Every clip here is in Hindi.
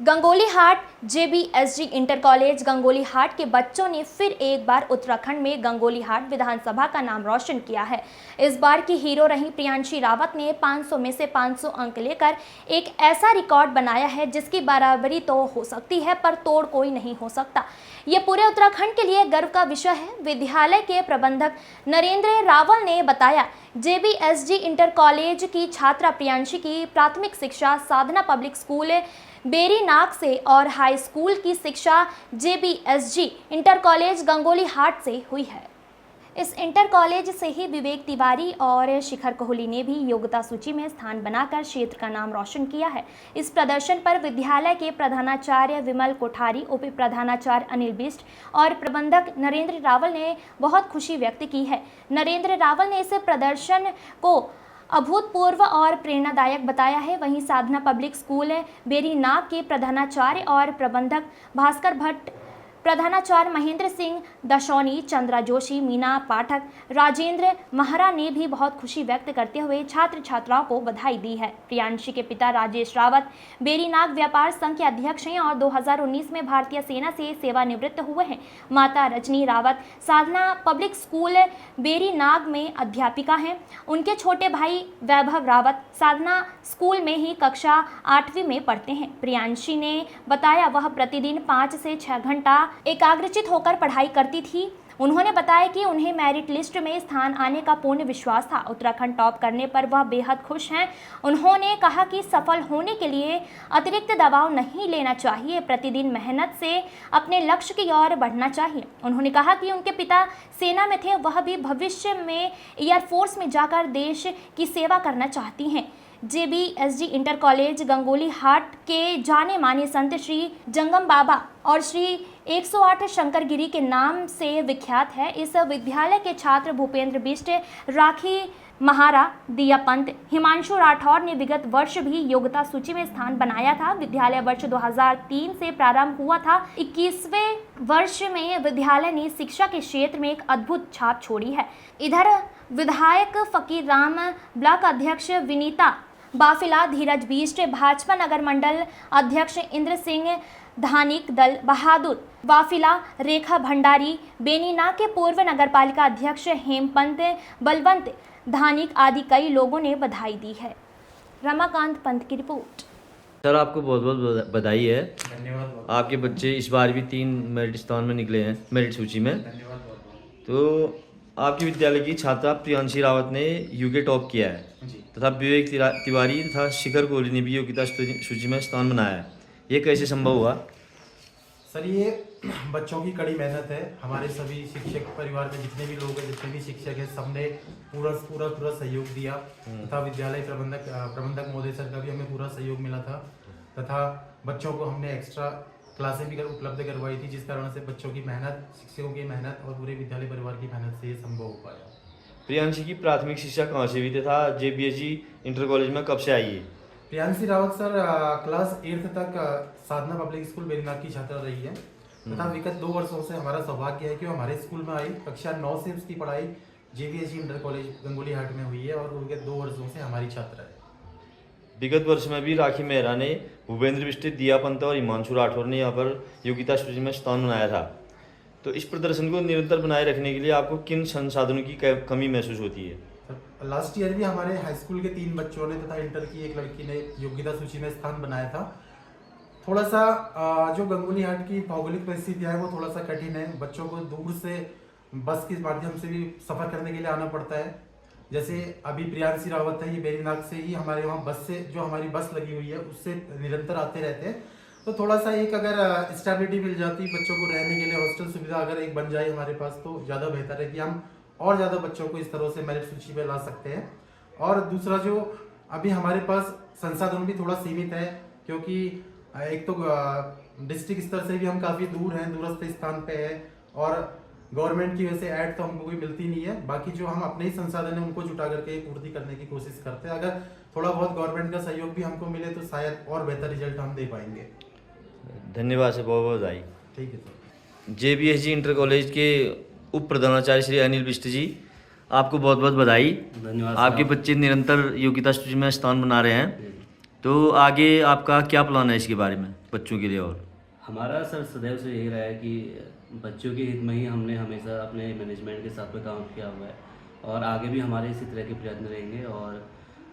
गंगोलीहाट जेबीएसजी इंटर कॉलेज गंगोलीहाट के बच्चों ने फिर एक बार उत्तराखंड में गंगोलीहाट विधानसभा का नाम रोशन किया है। इस बार की हीरो रही प्रियांशी रावत ने 500 में से 500 अंक लेकर एक ऐसा रिकॉर्ड बनाया है जिसकी बराबरी तो हो सकती है पर तोड़ कोई नहीं हो सकता। ये पूरे उत्तराखंड के लिए गर्व का विषय है। विद्यालय के प्रबंधक नरेंद्र रावल ने बताया, जेबीएसजी इंटर कॉलेज की छात्रा प्रियांशी की प्राथमिक शिक्षा साधना पब्लिक स्कूल बेरीनाग से और हाई स्कूल की शिक्षा जेबीएसजी इंटर कॉलेज गंगोलीहाट से हुई है। इस इंटर कॉलेज से ही विवेक तिवारी और शिखर कोहली ने भी योग्यता सूची में स्थान बनाकर क्षेत्र का नाम रोशन किया है। इस प्रदर्शन पर विद्यालय के प्रधानाचार्य विमल कोठारी, उप प्रधानाचार्य अनिल बिष्ट और प्रबंधक नरेंद्र रावल ने बहुत खुशी व्यक्त की है। नरेंद्र रावल ने इस प्रदर्शन को अभूतपूर्व और प्रेरणादायक बताया है। वहीं साधना पब्लिक स्कूल बेरीनाग के प्रधानाचार्य और प्रबंधक भास्कर भट्ट, प्रधानाचार्य महेंद्र सिंह दशौनी, चंद्रा जोशी, मीना पाठक, राजेंद्र महरा ने भी बहुत खुशी व्यक्त करते हुए छात्र छात्राओं को बधाई दी है। प्रियांशी के पिता राजेश रावत बेरीनाग व्यापार संघ के अध्यक्ष हैं और 2019 में भारतीय सेना से सेवानिवृत्त हुए हैं। माता रजनी रावत साधना पब्लिक स्कूल बेरीनाग में अध्यापिका हैं। उनके छोटे भाई वैभव रावत साधना स्कूल में ही कक्षा 8वीं में पढ़ते हैं। प्रियांशी ने बताया वह प्रतिदिन 5 से 6 घंटा एकाग्रचित होकर पढ़ाई करती थी। उन्होंने बताया कि उन्हें मेरिट लिस्ट में स्थान आने का पूर्ण विश्वास था। उत्तराखंड टॉप करने पर वह बेहद खुश हैं। उन्होंने कहा कि सफल होने के लिए अतिरिक्त दबाव नहीं लेना चाहिए, प्रतिदिन मेहनत से अपने लक्ष्य की ओर बढ़ना चाहिए। उन्होंने कहा कि उनके पिता सेना में थे, वह भी भविष्य में एयरफोर्स में जाकर देश की सेवा करना चाहती हैं। जेबीएसजी इंटर कॉलेज गंगोलीहाट के जाने माने संत श्री जंगम बाबा और श्री 108 शंकरगिरी के नाम से विख्यात है। इस विद्यालय के छात्र भूपेंद्र बिष्ट, राखी महारा, दिया पंत, हिमांशु राठौर ने विगत वर्ष भी योग्यता सूची में स्थान बनाया था। विद्यालय वर्ष 2003 से प्रारंभ हुआ था। 21वें वर्ष में विद्यालय ने शिक्षा के क्षेत्र में एक अद्भुत छाप छोड़ी है। इधर विधायक फकीर राम, ब्लॉक अध्यक्ष विनीता बाफिला, धीरज बिष्ट, भाजपा नगर मंडल अध्यक्ष इंद्र सिंह धानिक, दल बहादुर वाफिला, रेखा भंडारी, बेनीनाग के पूर्व नगरपालिका अध्यक्ष हेमपंत बलवंत धानिक आदि कई लोगों ने बधाई दी है। रमाकांत पंत की रिपोर्ट। सर, आपको बहुत बहुत बधाई है। धन्यवाद। आपके बच्चे इस बार भी 3 मेरिट स्थान में निकले हैं मेरिट सूची में। धन्यवाद बहुत। तो आपके विद्यालय की छात्रा प्रियांशी रावत ने यूके टॉप किया है तथा विवेक तिवारी तथा शिखर कोहली ने भी योग्यता सूची में स्थान बनाया है। ये कैसे संभव हुआ? सर, ये बच्चों की कड़ी मेहनत है। हमारे सभी शिक्षक परिवार में जितने भी लोग हैं, जितने भी शिक्षक हैं, सबने पूरा सहयोग दिया तथा विद्यालय प्रबंधक महोदय सर का भी हमें पूरा सहयोग मिला था तथा बच्चों को हमने एक्स्ट्रा क्लासें भी उपलब्ध करवाई थी, जिस कारण से बच्चों की मेहनत, शिक्षकों की मेहनत और पूरे विद्यालय परिवार की मेहनत से ये संभव हो पाया। प्रियांशी की प्राथमिक शिक्षा कहाँ से हुई तथा जेबीएसजी इंटर कॉलेज में कब से आई है? Priyanshi Rawat sir class 8th तक साधना पब्लिक स्कूल बेरीनाग की छात्रा रही है तथा विगत 2 वर्षों से हमारा सौभाग्य है कि वो हमारे स्कूल में आई। कक्षा 9 से उसकी पढ़ाई जेबीएसजी इंटर कॉलेज गंगोलीहाट में हुई है और वो विगत 2 वर्षों से हमारी छात्रा है। विगत वर्ष में भी राखी मेहरा ने, भूपेंद्र बिष्ट, दिया पंत और हिमांशु राठौर ने यहाँ पर योग्यता सूची में स्थान बनाया था। तो इस प्रदर्शन को निरंतर बनाए रखने के लिए आपको किन संसाधनों की कमी महसूस होती है? लास्ट ईयर भी हमारे हाई स्कूल के 3 बच्चों ने तथा इंटर की एक लड़की ने योग्यता सूची में स्थान बनाया था। थोड़ा सा जो गंगोलीहाट की भौगोलिक परिस्थितियाँ है वो थोड़ा सा कठिन है। बच्चों को दूर से बस के माध्यम से भी सफ़र करने के लिए आना पड़ता है। जैसे अभी प्रियांशी रावत है, ये बेरीनाग से ही हमारे वहाँ बस से, जो हमारी बस लगी हुई है उससे निरंतर आते रहते हैं। तो थोड़ा सा एक अगर स्टेबिलिटी मिल जाती बच्चों को रहने के लिए, हॉस्टल सुविधा अगर एक बन जाए हमारे पास, तो ज़्यादा बेहतर है कि हम और ज़्यादा बच्चों को इस तरह से मेरिट सूची पे ला सकते हैं। और दूसरा, जो अभी हमारे पास संसाधन भी थोड़ा सीमित है, क्योंकि एक तो डिस्ट्रिक्ट स्तर से भी हम काफ़ी दूर हैं, दूरस्थ स्थान पे है और गवर्नमेंट की वजह से ऐड तो हमको कोई मिलती नहीं है। बाकी जो हम अपने ही संसाधन है उनको जुटा करके पूर्ति करने की कोशिश करते हैं। अगर थोड़ा बहुत गवर्नमेंट का सहयोग भी हमको मिले तो शायद और बेहतर रिजल्ट हम दे पाएंगे। धन्यवाद सर, बहुत बहुत बधाई। ठीक है सर। जेबीएसजी इंटर कॉलेज के उप प्रधानाचार्य श्री अनिल बिष्ट जी, आपको बहुत बहुत बधाई। धन्यवाद। आपके बच्चे निरंतर योग्यता सूची में स्थान बना रहे हैं। तो आगे आपका क्या प्लान है इसके बारे में बच्चों के लिए? और हमारा सर सदैव से यही रहा है कि बच्चों के हित में ही हमने हमेशा अपने मैनेजमेंट के साथ में काम किया हुआ है और आगे भी हमारे इसी तरह के प्रयत्न रहेंगे। और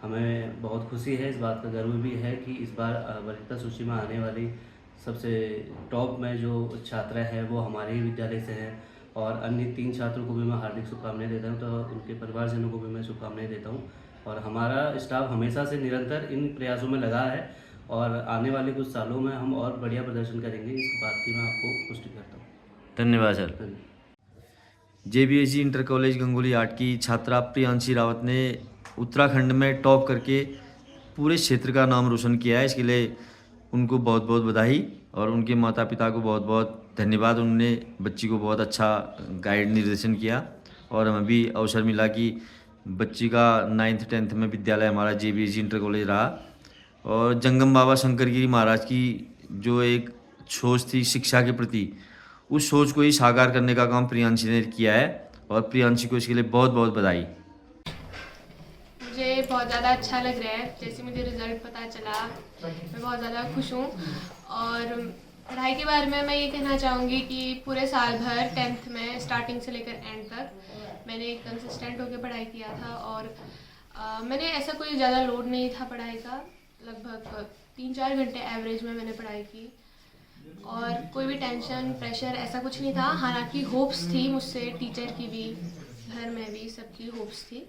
हमें बहुत खुशी है, इस बात का गर्व भी है कि इस बार वरीयता सूची में आने वाली सबसे टॉप में जो छात्रा है वो हमारे ही विद्यालय से हैं। और अन्य 3 छात्रों को भी मैं हार्दिक शुभकामनाएं देता हूं, तो उनके परिवारजनों को भी मैं शुभकामनाएं देता हूं। और हमारा स्टाफ हमेशा से निरंतर इन प्रयासों में लगा है और आने वाले कुछ सालों में हम और बढ़िया प्रदर्शन करेंगे, इस बात की मैं आपको पुष्टि करता हूँ। धन्यवाद सर। धन्यवाद। JBSG इंटर कॉलेज गंगोली हाट की छात्रा प्रियांशी रावत ने उत्तराखंड में टॉप करके पूरे क्षेत्र का नाम रोशन किया है। इसके लिए उनको बहुत बहुत बधाई और उनके माता पिता को बहुत बहुत धन्यवाद। उन्होंने बच्ची को बहुत अच्छा गाइड निर्देशन किया और हमें भी अवसर मिला कि बच्ची का 9th 10th में विद्यालय हमारा JBSG इंटर कॉलेज रहा। और जंगम बाबा शंकर गिरी महाराज की जो एक सोच थी शिक्षा के प्रति, उस सोच को ही साकार करने का काम प्रियांशी ने किया है और प्रियांशी को इसके लिए बहुत बहुत बधाई। मुझे बहुत ज़्यादा अच्छा लग रहा है। जैसे मुझे रिज़ल्ट पता चला मैं बहुत ज़्यादा खुश हूँ। और पढ़ाई के बारे में मैं ये कहना चाहूँगी कि पूरे साल भर 10th में स्टार्टिंग से लेकर एंड तक मैंने कंसिस्टेंट होकर पढ़ाई किया था। और मैंने ऐसा कोई ज़्यादा लोड नहीं था पढ़ाई का, लगभग 3-4 घंटे एवरेज में मैंने पढ़ाई की और कोई भी टेंशन प्रेशर ऐसा कुछ नहीं था। हालांकि होप्स थी मुझसे, टीचर की भी, घर में भी, सबकी होप्स थी।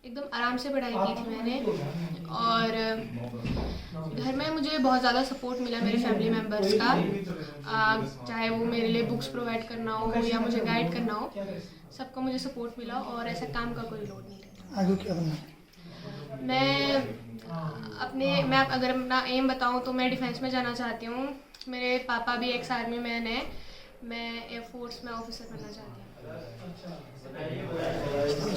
एकदम आराम से पढ़ाई की थी मैंने। और घर में मुझे बहुत ज़्यादा सपोर्ट मिला मेरे फैमिली मेम्बर्स का, चाहे वो मेरे लिए बुक्स प्रोवाइड करना हो या मुझे गाइड करना हो, सबको मुझे सपोर्ट मिला और ऐसा काम का कोई लोड नहीं रहता। आगे क्या बनना है? मैं अगर अपना एम बताऊं तो मैं डिफेंस में जाना चाहती हूँ। मेरे पापा भी एक्स आर्मी मैन है, मैं एयरफोर्स में ऑफिसर बनना चाहती हूँ।